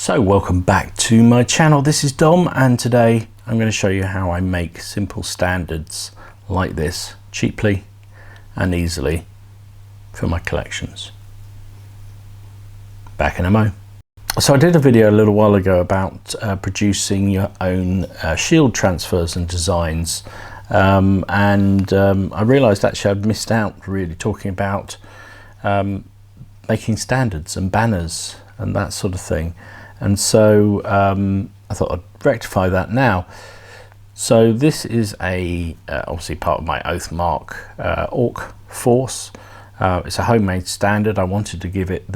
So welcome back to my channel. This is Dom, and today I'm going to show you how I make simple standards like this cheaply and easily for my collections. Back in a mo. So I did a video a little while ago about producing your own shield transfers and designs, I realized actually I'd missed out really talking about making standards and banners and that sort of thing. And so I thought I'd rectify that now. So this is obviously part of my Oathmark Orc Force. It's a homemade standard. I wanted to give it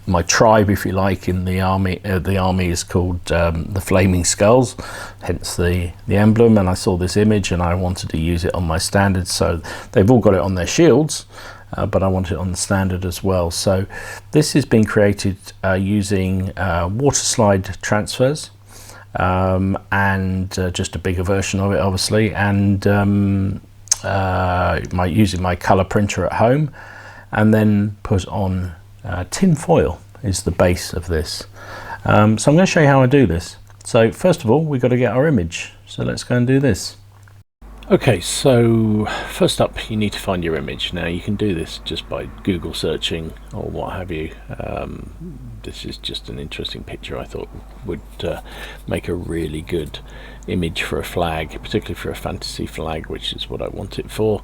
my tribe, if you like, in the army. The army is called the Flaming Skulls, hence the emblem. And I saw this image and I wanted to use it on my standards. So they've all got it on their shields, but I want it on the standard as well. So this has been created using water slide transfers and just a bigger version of it, obviously, and using my color printer at home, and then put on tin foil is the base of this. So I'm going to show you how I do this. So first of all, we've got to get our image. So let's go and do this. Okay, so first up you need to find your image. Now you can do this just by Google searching or what have you. This is just an interesting picture I thought would make a really good image for a flag, particularly for a fantasy flag, which is what I want it for.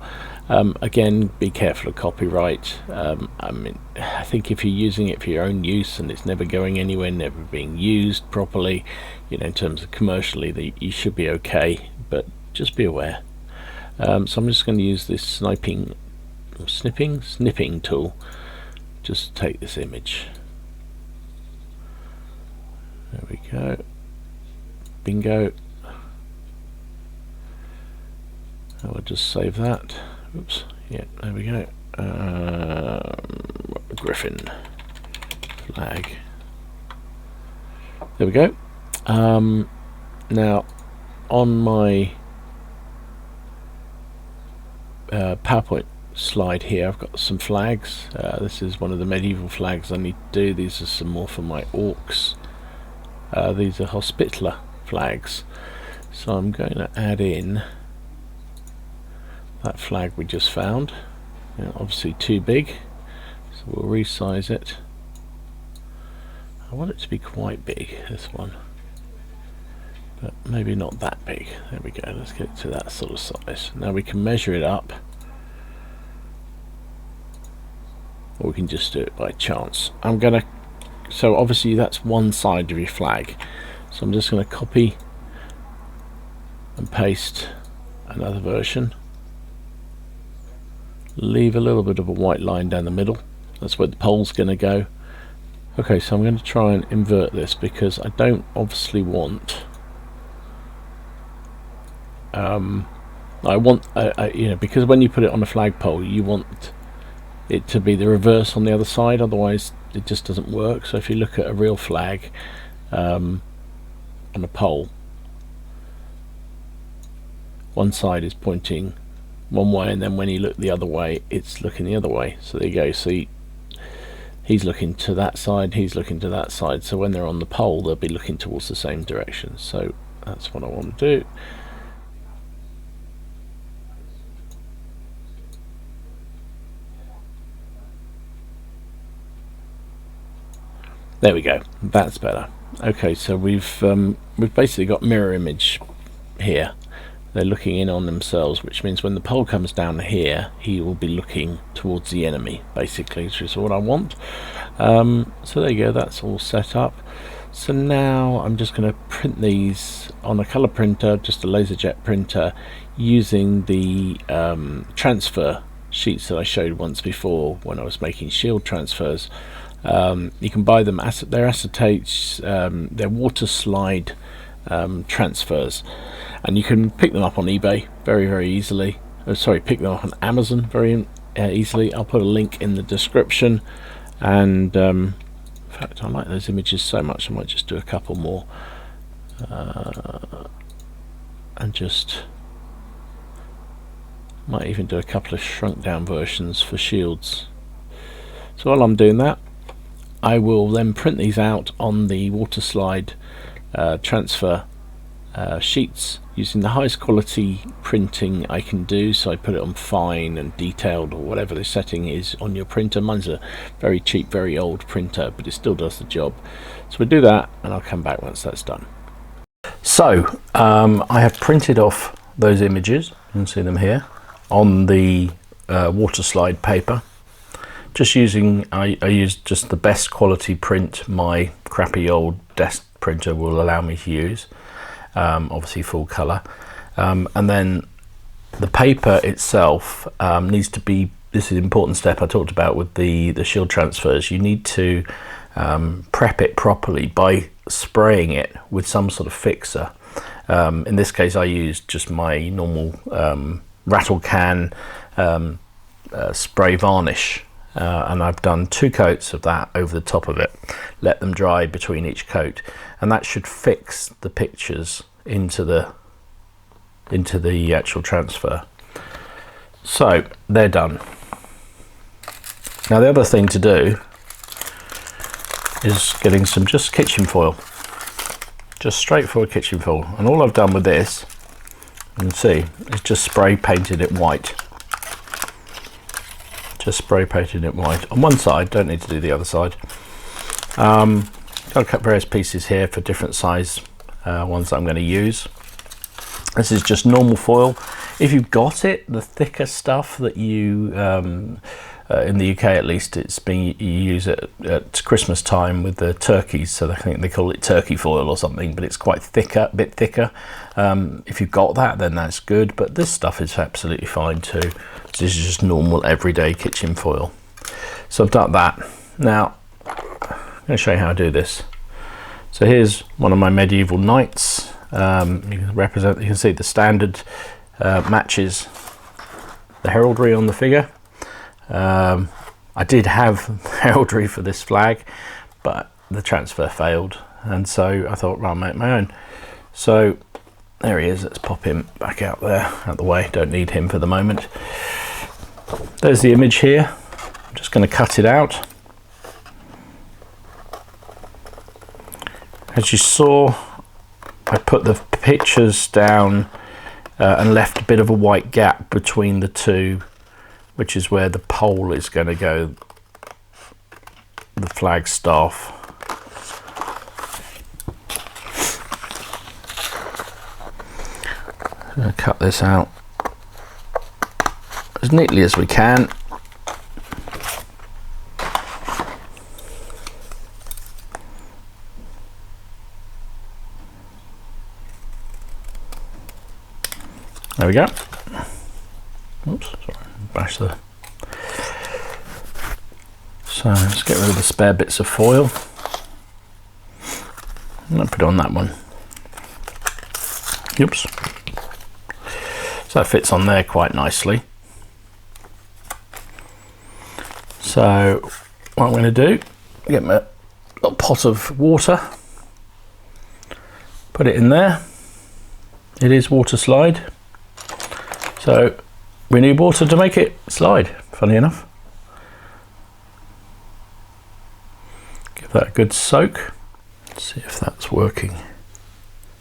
Again, be careful of copyright. I think if you're using it for your own use and it's never going anywhere, never being used properly, in terms of commercially, you should be okay, but just be aware. So I'm just going to use this snipping tool just to take this image. There we go. Bingo. I'll just save that. Oops. Yeah, there we go. Griffin flag. There we go. Now on my PowerPoint slide here, I've got some flags. This is one of the medieval flags I need to do. These are some more for my orcs. These are Hospitaller flags. So I'm going to add in that flag we just found. Obviously too big, so we'll resize it. I want it to be quite big, this one, but maybe not that big. There we go, let's get it to that sort of size. Now we can measure it up, or we can just do it by chance. So obviously that's one side of your flag, so I'm just going to copy and paste another version, leave a little bit of a white line down the middle. That's where the pole's going to go. Okay, so I'm going to try and invert this because I don't obviously want because when you put it on a flagpole you want it to be the reverse on the other side, otherwise it just doesn't work. So if you look at a real flag on a pole, one side is pointing one way, and then when you look the other way it's looking the other way. So there you go. See, he's looking to that side, he's looking to that side, so when they're on the pole they'll be looking towards the same direction. So that's what I want to do. There we go, that's better. Okay, so we've basically got mirror image here. They're looking in on themselves, which means when the pole comes down here he will be looking towards the enemy, basically, which is what I want. So there you go, that's all set up. So now I'm just going to print these on a color printer, just a laserjet printer, using the transfer sheets that I showed once before when I was making shield transfers. You can buy them, they're acetates, they're water slide transfers, and you can pick them up on eBay very easily. Pick them up on Amazon very easily. I'll put a link in the description, and in fact I like those images so much I might just do a couple more and just might even do a couple of shrunk down versions for shields. So while I'm doing that, I will then print these out on the water slide transfer sheets using the highest quality printing I can do. So I put it on fine and detailed, or whatever the setting is on your printer. Mine's a very cheap, very old printer, but it still does the job. So we'll do that, and I'll come back once that's done. So I have printed off those images, you can see them here, on the water slide paper. Just using, I use just the best quality print my crappy old desk printer will allow me to use, obviously full color. And then the paper itself needs to be, this is an important step I talked about with the shield transfers. You need to prep it properly by spraying it with some sort of fixer. In this case I used just my normal rattle can spray varnish. And I've done 2 coats of that over the top of it, let them dry between each coat, and that should fix the pictures into the actual transfer. So they're done. Now the other thing to do is getting some just kitchen foil, just straightforward kitchen foil, and all I've done with this, you can see, is just spray painted it white. Just spray painted it white on one side, don't need to do the other side. Got to cut various pieces here for different size ones that I'm going to use. This is just normal foil. If you've got it, the thicker stuff that you, in the UK at least, it's being you use it at Christmas time with the turkeys, so I think they call it turkey foil or something, but it's quite thicker, a bit thicker. If you've got that, then that's good, but this stuff is absolutely fine too. This is just normal everyday kitchen foil. So I've done that. Now I'm going to show you how to do this. So here's one of my medieval knights. You can see the standard matches the heraldry on the figure. I did have heraldry for this flag, but the transfer failed, and so I thought, well, I'll make my own. So there he is. Let's pop him back out there, out the way. Don't need him for the moment. There's the image here. I'm just going to cut it out. As you saw, I put the pictures down and left a bit of a white gap between the two, which is where the pole is going to go, the Flagstaff. I'm going to cut this out as neatly as we can. There we go. Oops, sorry, bash the. So let's get rid of the spare bits of foil. I'm going to put it on that one. Oops. So that fits on there quite nicely. So what I'm going to do, get my little pot of water, put it in there. It is water slide. So we need water to make it slide, funny enough. Give that a good soak. Let's see if that's working.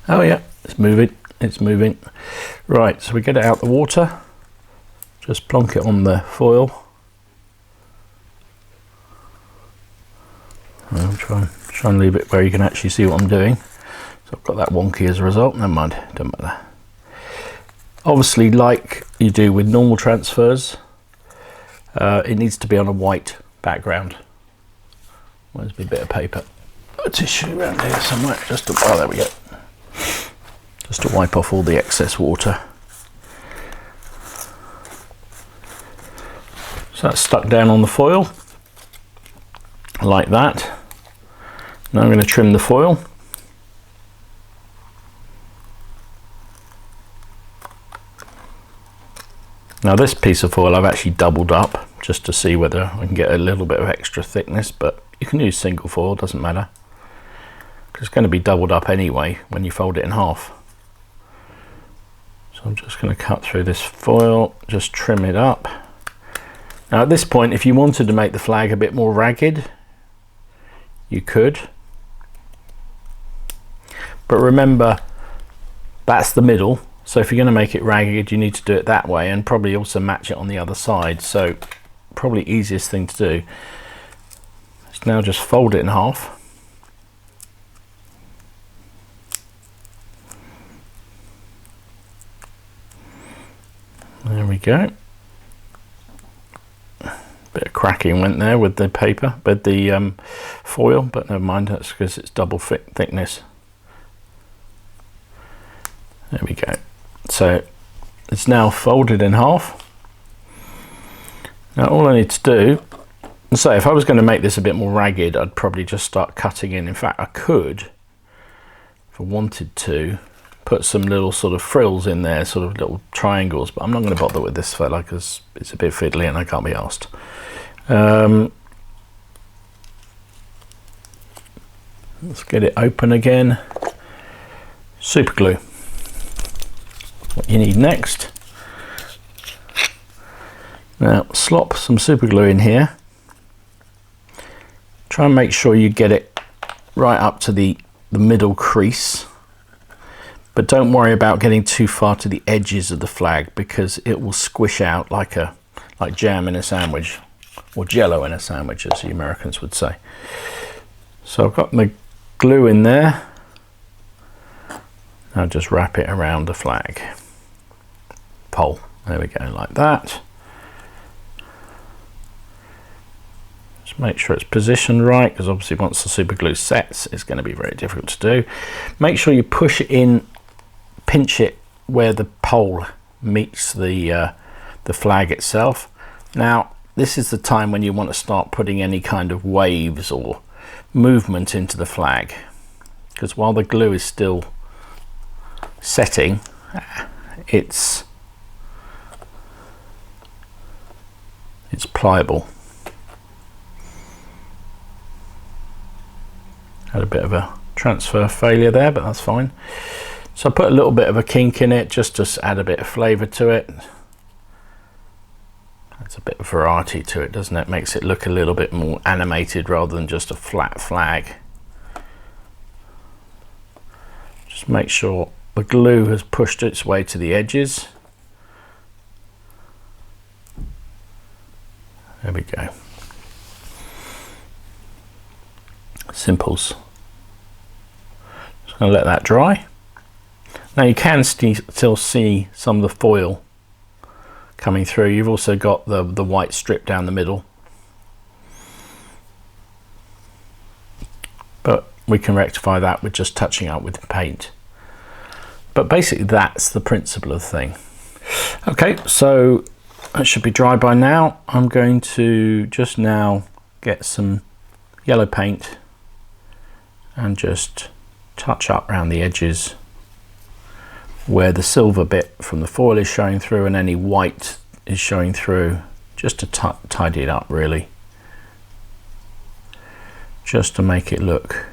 Oh yeah, it's moving, it's moving. Right, so we get it out the water, just plonk it on the foil. I'll try and leave it where you can actually see what I'm doing. So I've got that wonky as a result, never mind, don't matter. Obviously, like you do with normal transfers, it needs to be on a white background. Where's my bit of paper? A tissue around here somewhere, just to, oh there we go. Just to wipe off all the excess water. So that's stuck down on the foil, like that. Now I'm going to trim the foil. Now this piece of foil I've actually doubled up just to see whether I can get a little bit of extra thickness, but you can use single foil, doesn't matter, because it's going to be doubled up anyway when you fold it in half. So I'm just going to cut through this foil, just trim it up. Now at this point, if you wanted to make the flag a bit more ragged, you could. But remember, that's the middle. So if you're going to make it ragged, you need to do it that way, and probably also match it on the other side. So probably easiest thing to do is now just fold it in half. There we go. Bit of cracking went there with the paper, with the foil, but never mind, that's because it's double thickness. There we go. So it's now folded in half. Now all I need to do, so if I was going to make this a bit more ragged, I'd probably just start cutting in. In fact, I could, if I wanted to, put some little sort of frills in there, sort of little triangles, but I'm not going to bother with this fella because it's a bit fiddly and I can't be asked. Let's get it open again. Super glue. What you need next. Now slop some super glue in here. Try and make sure you get it right up to the middle crease. But don't worry about getting too far to the edges of the flag, because it will squish out like jam in a sandwich, or jello in a sandwich, as the Americans would say. So I've got my glue in there. Now just wrap it around the flag pole. There we go, like that. Just make sure it's positioned right, because obviously once the super glue sets, it's going to be very difficult to do. Make sure you push it in, pinch it where the pole meets the flag itself. Now this is the time when you want to start putting any kind of waves or movement into the flag, because while the glue is still setting, it's pliable. Had a bit of a transfer failure there, but that's fine. So I put a little bit of a kink in it just to add a bit of flavour to it. Adds a bit of variety to it, doesn't it? Makes it look a little bit more animated rather than just a flat flag. Just make sure the glue has pushed its way to the edges. There we go. Simples. Just going to let that dry. Now you can still see some of the foil coming through. You've also got the white strip down the middle, but we can rectify that with just touching up with paint. But basically that's the principle of the thing. Okay, so it should be dry by now. I'm going to just now get some yellow paint and just touch up around the edges where the silver bit from the foil is showing through and any white is showing through, just to tidy it up, really, just to make it look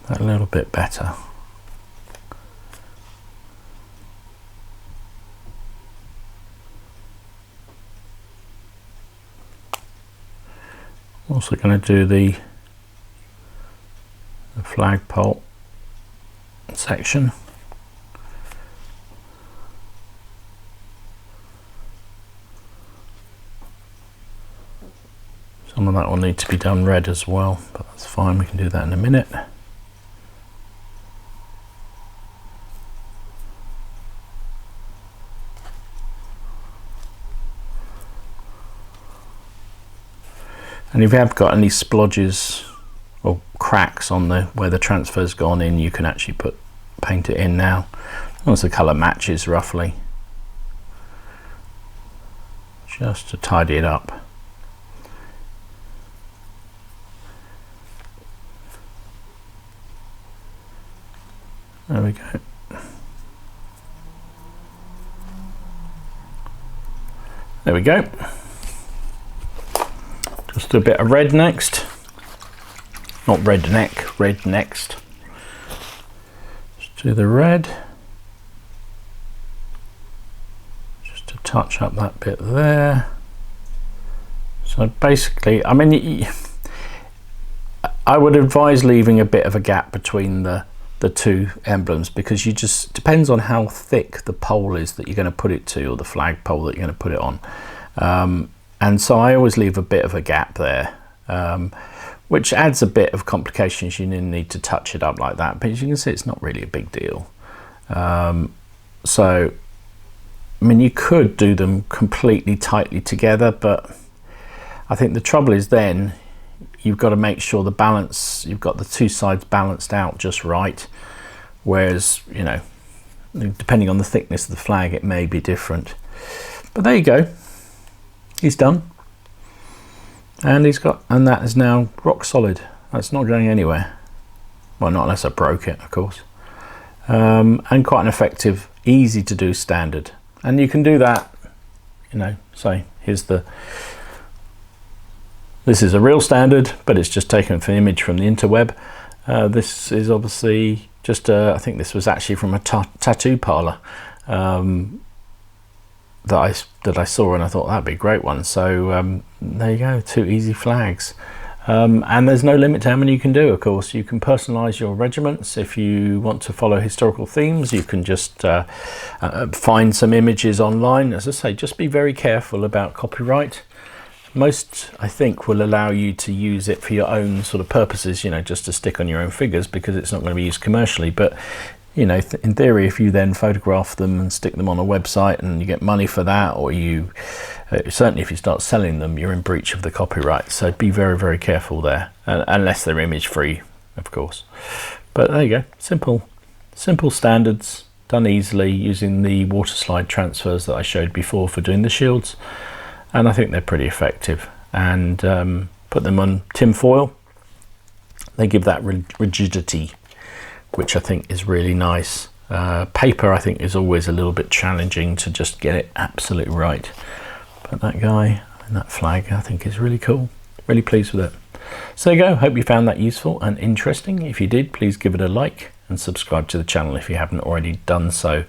a little bit better. Also going to do the flagpole section. Some of that will need to be done red as well, but that's fine, we can do that in a minute. And if you have got any splodges or cracks on where the transfer's gone in, you can actually paint it in now, as long as the colour matches roughly, just to tidy it up. There we go. There we go. Just do a bit of red next. Not redneck, red next. Just do the red. Just to touch up that bit there. So basically, I mean, I would advise leaving a bit of a gap between the two emblems, because you just depends on how thick the pole is that you're going to put it to, or the flag pole that you're going to put it on. And so I always leave a bit of a gap there, which adds a bit of complications. You need to touch it up like that, but as you can see, it's not really a big deal. So I mean, you could do them completely tightly together, but I think the trouble is then you've got to make sure the balance, you've got the two sides balanced out just right, whereas, you know, depending on the thickness of the flag, it may be different. But there you go, he's done, and that is now rock solid. That's not going anywhere, well, not unless I broke it, of course. And quite an effective, easy to do standard, and you can do that, you know, say this is a real standard, but it's just taken an image from the interweb. This is obviously just I think this was actually from a tattoo parlor that I saw, and I thought that'd be a great one. So there you go, 2 easy flags. And there's no limit to how many you can do, of course. You can personalize your regiments. If you want to follow historical themes, you can just find some images online. As I say, just be very careful about copyright. Most, I think, will allow you to use it for your own sort of purposes, you know, just to stick on your own figures, because it's not going to be used commercially. But, you know, in theory, if you then photograph them and stick them on a website and you get money for that, or you certainly if you start selling them, you're in breach of the copyright. So be very, very careful there, unless they're image free, of course. But there you go, simple standards done easily using the water slide transfers that I showed before for doing the shields. And I think they're pretty effective. And put them on tin foil. They give that rigidity, which I think is really nice. Paper, I think, is always a little bit challenging to just get it absolutely right. But that guy and that flag, I think, is really cool. Really pleased with it. So there you go. Hope you found that useful and interesting. If you did, please give it a like and subscribe to the channel if you haven't already done so.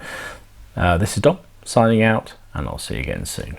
This is Dom signing out, and I'll see you again soon.